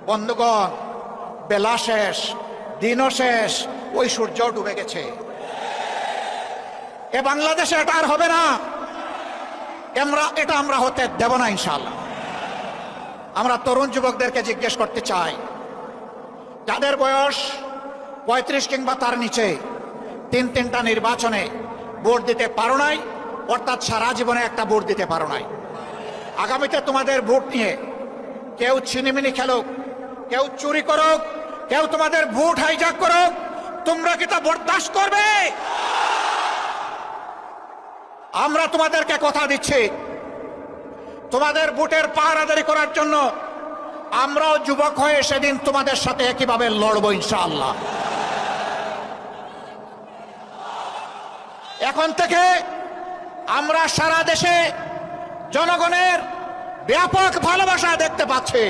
বন্ধুগণ, বেলা শেষ, দিনও শেষ, ওই সূর্য ডুবে গেছে। এ বাংলাদেশে এটা আর হবে না। এটা আমরা হতে দেব না ইনশাআল্লাহ। আমরা তরুণ যুবকদেরকে জিজ্ঞেস করতে চাই, যাদের বয়স 35 কিংবা তার নিচে, তিনটা নির্বাচনে ভোট দিতে পারো নাই, অর্থাৎ সারা জীবনে একটা ভোট দিতে পারো নাই। আগামীতে তোমাদের ভোট নিয়ে কেউ ছিনিমিনি খেলুক, কেউ চুরি করুক, কেউ তোমাদের ভোট হাইজ্যাক করুক, তোমরা কি তা বরদাস্ত করবে? আমরা তোমাদেরকে কথা দিচ্ছি, তোমাদের ভোটের পাহারাদারি করার জন্য আমরাও যুবক হয়ে সেদিন তোমাদের সাথে একইভাবে লড়বো ইনশাআল্লাহ। এখন থেকে আমরা সারা দেশে জনগণের ব্যাপক ভালোবাসা দেখতে পাচ্ছি।